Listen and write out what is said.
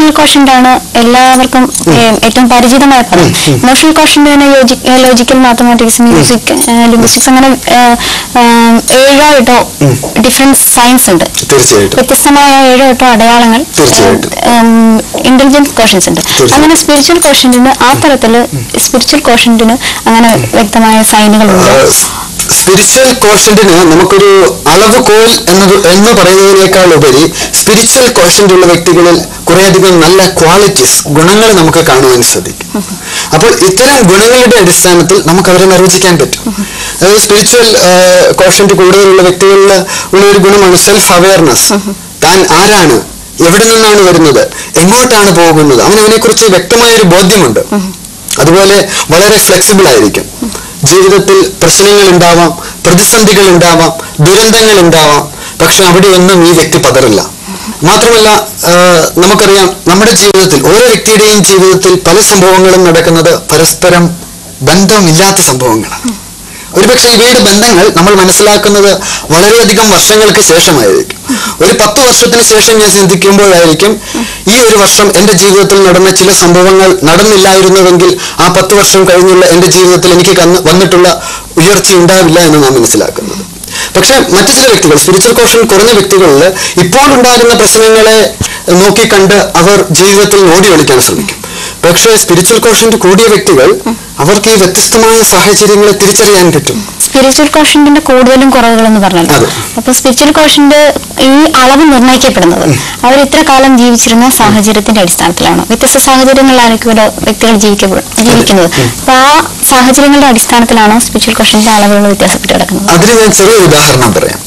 Emotional quotient ആണ് എല്ലാവർക്കും ഏറ്റവും പരിചിതമായ പദം. ഇമോഷണൽ കോഷ്യന്റ് തന്നെ ലോജിക്കൽ, മാത്തമാറ്റിക്സ്, മ്യൂസിക്, ലിംഗ്വിസ്റ്റിക്സ് അങ്ങനെ 7-8 ഡിഫറെന്റ് സയൻസ് ഉണ്ട്. വ്യത്യസ്തമായ 7-8 അടയാളങ്ങൾ ഇന്റലിജൻസ് കോഷ്യൻസ് ഉണ്ട്. അങ്ങനെ സ്പിരിച്വൽ കോഷ്യന്റിന് ആ തരത്തില് സ്പിരിച്വൽ കോഷ്യന്റിന് അങ്ങനെ വ്യക്തമായ സൈനുകളുണ്ട്. സ്പിരിച്വൽ കോഷ്യന്റിന് നമുക്കൊരു അളവുകോൽ എന്ന് പറയുന്നതിനേക്കാൾ ഉപരി സ്പിരിച്വൽ കോഷ്യന്റ് ഉള്ള വ്യക്തികളിൽ കുറേയധികം നല്ല ക്വാളിറ്റീസ്, ഗുണങ്ങൾ നമുക്ക് കാണുവാൻ സാധിക്കും. അപ്പോൾ ഇത്തരം ഗുണങ്ങളുടെ അടിസ്ഥാനത്തിൽ നമുക്ക് അവരെ നിർവചിക്കാൻ പറ്റും. അതായത് സ്പിരിച്വൽ കോഷ്യന്റ് കൂടുതലുള്ള വ്യക്തികളിൽ ഉള്ള ഒരു ഗുണമാണ് സെൽഫ് അവയർനെസ്. താൻ ആരാണ്, എവിടെ നിന്നാണ് വരുന്നത്, എങ്ങോട്ടാണ് പോകുന്നത്, അവനെ കുറിച്ച് വ്യക്തമായൊരു ബോധ്യമുണ്ട്. അതുപോലെ വളരെ ഫ്ലെക്സിബിൾ ആയിരിക്കും. ജീവിതത്തിൽ പ്രശ്നങ്ങൾ ഉണ്ടാവാം, പ്രതിസന്ധികൾ ഉണ്ടാവാം, ദുരന്തങ്ങൾ ഉണ്ടാവാം. പക്ഷെ അവിടെയൊന്നും ഈ വ്യക്തി പതറില്ല. മാത്രമല്ല, നമുക്കറിയാം നമ്മുടെ ജീവിതത്തിൽ, ഓരോ വ്യക്തിയുടെയും ജീവിതത്തിൽ പല സംഭവങ്ങളും നടക്കുന്നത് പരസ്പരം ബന്ധമില്ലാത്ത സംഭവങ്ങളാണ്. ഒരുപക്ഷെ ഇവയുടെ ബന്ധങ്ങൾ നമ്മൾ മനസ്സിലാക്കുന്നത് വളരെയധികം വർഷങ്ങൾക്ക് ശേഷമായിരിക്കും. ഒരു 10 വർഷത്തിന് ശേഷം ഞാൻ ചിന്തിക്കുമ്പോഴായിരിക്കും ഈ ഒരു വർഷം എൻ്റെ ജീവിതത്തിൽ നടന്ന ചില സംഭവങ്ങൾ നടന്നില്ലായിരുന്നുവെങ്കിൽ ആ 10 വർഷം കഴിഞ്ഞുള്ള എൻ്റെ ജീവിതത്തിൽ എനിക്ക് വന്നിട്ടുള്ള ഉയർച്ച ഉണ്ടാവില്ല എന്ന് നാം മനസ്സിലാക്കുന്നത്. പക്ഷെ മറ്റു ചില വ്യക്തികൾ, സ്പിരിച്വൽ കോഷൻ കുറഞ്ഞ വ്യക്തികളിൽ ഇപ്പോൾ ഉണ്ടാകുന്ന പ്രശ്നങ്ങളെ നോക്കിക്കണ്ട് അവർ ജീവിതത്തിൽ ഓടി ഒളിക്കാൻ ശ്രമിക്കും. പക്ഷേ സ്പിരിച്വൽ കോഷ്യന്റ് കൂടിയ വ്യക്തികൾ, അവർക്ക് ഈ വ്യത്യസ്തമായ സാഹചര്യങ്ങളെ തിരിച്ചറിയാൻ പറ്റും. സ്പിരിച്വൽ കോഷ്യന്റിന്റെ കൂടുതലും കുറവുകളെന്ന് പറഞ്ഞല്ലോ. അപ്പൊ സ്പിരിച്വൽ കോഷ്യന്റ് ഈ അളവ് നിർണ്ണയിക്കപ്പെടുന്നത് അവർ ഇത്ര കാലം ജീവിച്ചിരുന്ന സാഹചര്യത്തിന്റെ അടിസ്ഥാനത്തിലാണ്. വ്യത്യസ്ത സാഹചര്യങ്ങളിലായിരിക്കുമല്ലോ വ്യക്തികൾ ജീവിക്കുന്നത്. അപ്പൊ ആ സാഹചര്യങ്ങളുടെ അടിസ്ഥാനത്തിലാണോ സ്പിരിച്വൽ കോഷ്യന്റിന്റെ അളവുകൾ വ്യത്യാസപ്പെട്ട് കിടക്കുന്നത്? അതിന് ഞാൻ ചെറിയൊരു ഉദാഹരണം പറയാം.